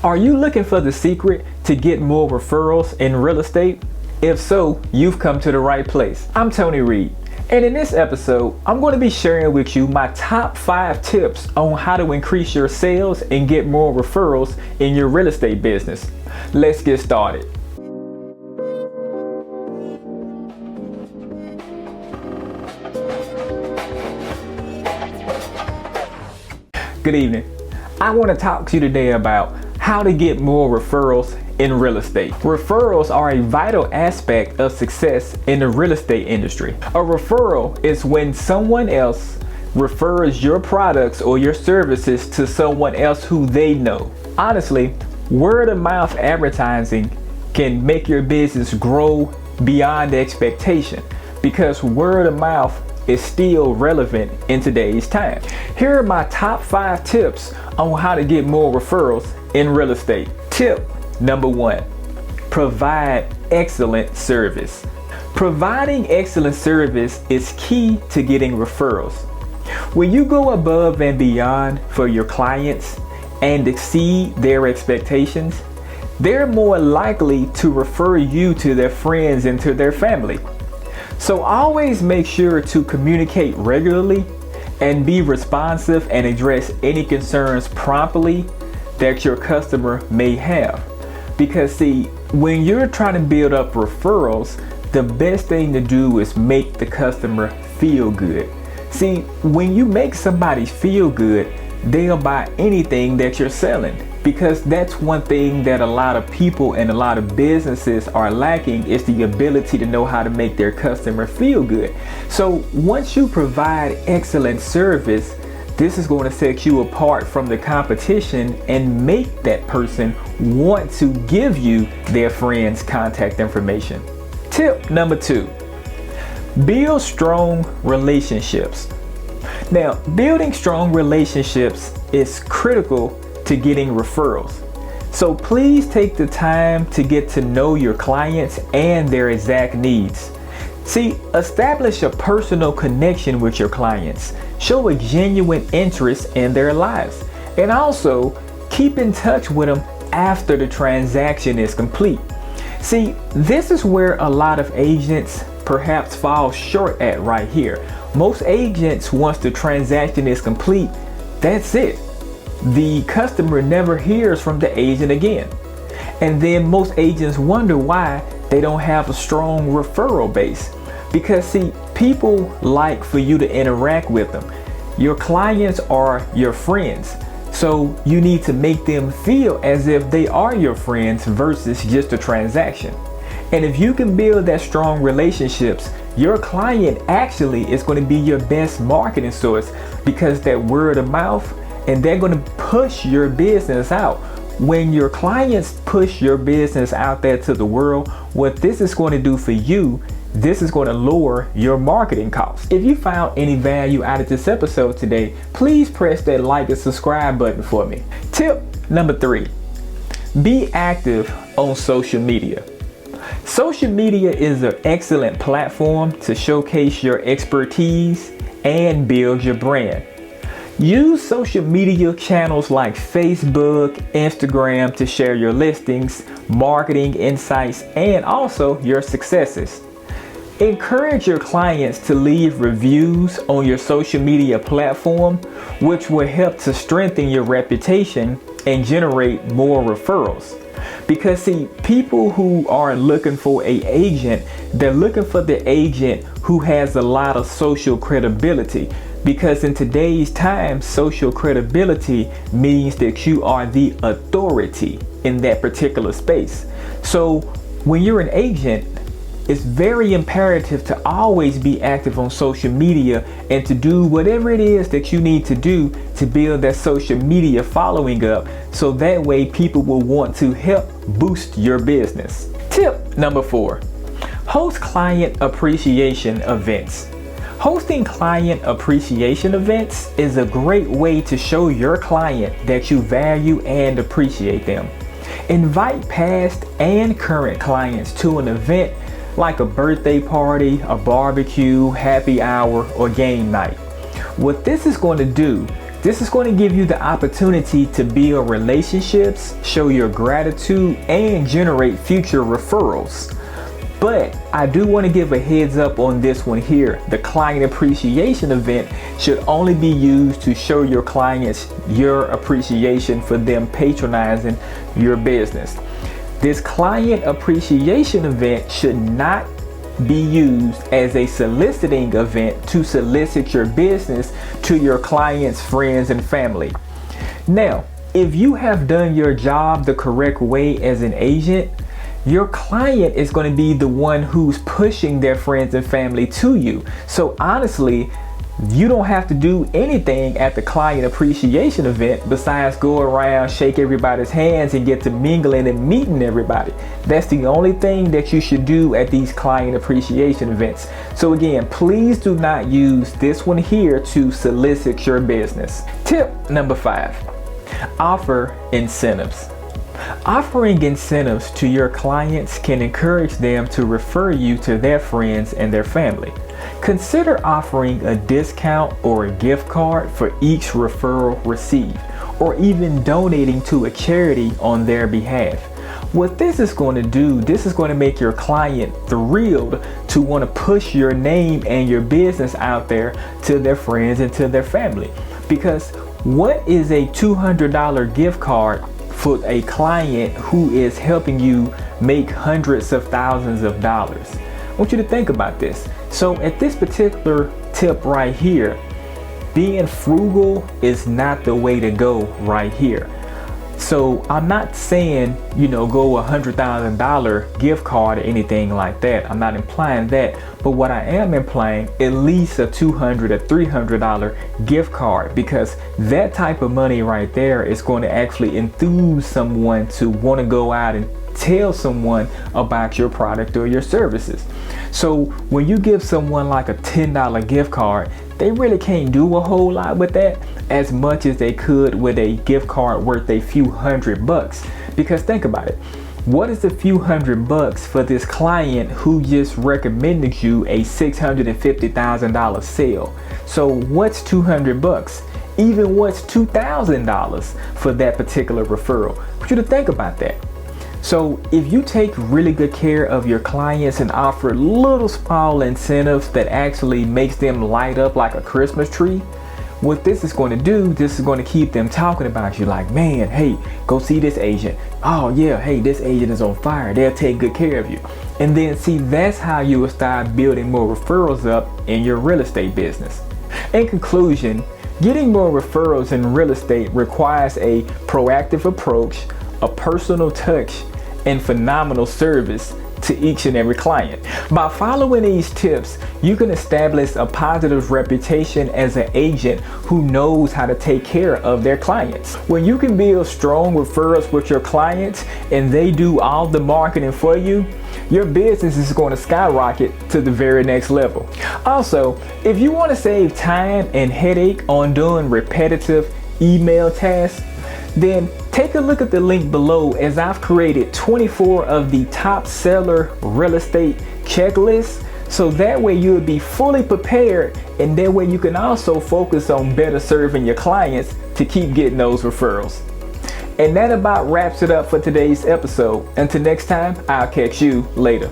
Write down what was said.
Are you looking for the secret to get more referrals in real estate? If so, you've come to the right place. I'm Tony Reed, and in this episode, I'm going to be sharing with you my top 5 tips on how to increase your sales and get more referrals in your real estate business. Let's get started. Good evening. I want to talk to you today about how to get more referrals in real estate. Referrals are a vital aspect of success in the real estate industry. A referral is when someone else refers your products or your services to someone else who they know. Honestly, word of mouth advertising can make your business grow beyond expectation because word of mouth is still relevant in today's time. Here are my top 5 tips on how to get more referrals in real estate. Tip number 1, provide excellent service. Providing excellent service is key to getting referrals. When you go above and beyond for your clients and exceed their expectations, they're more likely to refer you to their friends and to their family. So always make sure to communicate regularly and be responsive and address any concerns promptly that your customer may have. Because see, when you're trying to build up referrals, the best thing to do is make the customer feel good. See, when you make somebody feel good, they'll buy anything that you're selling. Because that's one thing that a lot of people and a lot of businesses are lacking, is the ability to know how to make their customer feel good. So once you provide excellent service, this is going to set you apart from the competition and make that person want to give you their friend's contact information. Tip number 2, build strong relationships. Now, building strong relationships is critical to getting referrals. So please take the time to get to know your clients and their exact needs. See, establish a personal connection with your clients. Show a genuine interest in their lives. And also, keep in touch with them after the transaction is complete. See, this is where a lot of agents perhaps fall short at right here. Most agents, once the transaction is complete, that's it. The customer never hears from the agent again. And then most agents wonder why they don't have a strong referral base. Because see, people like for you to interact with them. Your clients are your friends. So you need to make them feel as if they are your friends versus just a transaction. And if you can build that strong relationships, your client actually is going to be your best marketing source, because that word of mouth, and they're going to push your business out. When your clients push your business out there to the world, what this is going to do for you, this is going to lower your marketing costs. If you found any value out of this episode today, please press that like and subscribe button for me. Tip number 3, be active on social media. Social media is an excellent platform to showcase your expertise and build your brand. Use social media channels like Facebook, Instagram to share your listings, marketing insights, and also your successes. Encourage your clients to leave reviews on your social media platform, which will help to strengthen your reputation and generate more referrals. Because see, people who are looking for an agent, they're looking for the agent who has a lot of social credibility. Because in today's time, social credibility means that you are the authority in that particular space. So when you're an agent, it's very imperative to always be active on social media and to do whatever it is that you need to do to build that social media following up, so that way people will want to help boost your business. Tip number 4, host client appreciation events. Hosting client appreciation events is a great way to show your client that you value and appreciate them. Invite past and current clients to an event like a birthday party, a barbecue, happy hour, or game night. What this is going to do, This is going to give you the opportunity to build relationships, show your gratitude, and generate future referrals. But I do want to give a heads up on this one here. The client appreciation event should only be used to show your clients your appreciation for them patronizing your business. This client appreciation event should not be used as a soliciting event to solicit your business to your clients, friends, and family. Now, if you have done your job the correct way as an agent, your client is going to be the one who's pushing their friends and family to you. So honestly, you don't have to do anything at the client appreciation event besides go around, shake everybody's hands, and get to mingling and meeting everybody. That's the only thing that you should do at these client appreciation events. So again, please do not use this one here to solicit your business. Tip number 5, offer incentives. Offering incentives to your clients can encourage them to refer you to their friends and their family. Consider offering a discount or a gift card for each referral received, or even donating to a charity on their behalf. What this is going to do, this is going to make your client thrilled to want to push your name and your business out there to their friends and to their family. Because what is a $200 gift card for a client who is helping you make hundreds of thousands of dollars? I want you to think about this. So at this particular tip right here, being frugal is not the way to go right here. So I'm not saying, go $100,000 gift card or anything like that. I'm not implying that. But what I am implying, at least a $200 or $300 gift card, because that type of money right there is going to actually enthuse someone to want to go out and tell someone about your product or your services. So when you give someone like a $10 gift card, they really can't do a whole lot with that as much as they could with a gift card worth a few $100. Because think about it, what is a few $100 for this client who just recommended you a $650,000 sale? So what's $200? Even what's $2,000 for that particular referral? I want you to think about that. So if you take really good care of your clients and offer little small incentives that actually makes them light up like a Christmas tree, what this is going to do, this is going to keep them talking about you like, man, hey, go see this agent. Oh yeah, hey, this agent is on fire. They'll take good care of you. And then see, that's how you will start building more referrals up in your real estate business. In conclusion, getting more referrals in real estate requires a proactive approach, a personal touch, and phenomenal service to each and every client. By following these tips, you can establish a positive reputation as an agent who knows how to take care of their clients. When you can build strong referrals with your clients and they do all the marketing for you, your business is going to skyrocket to the very next level. Also, if you want to save time and headache on doing repetitive email tasks, then take a look at the link below, as I've created 24 of the top seller real estate checklists. So that way you'll be fully prepared, and that way you can also focus on better serving your clients to keep getting those referrals. And that about wraps it up for today's episode. Until next time, I'll catch you later.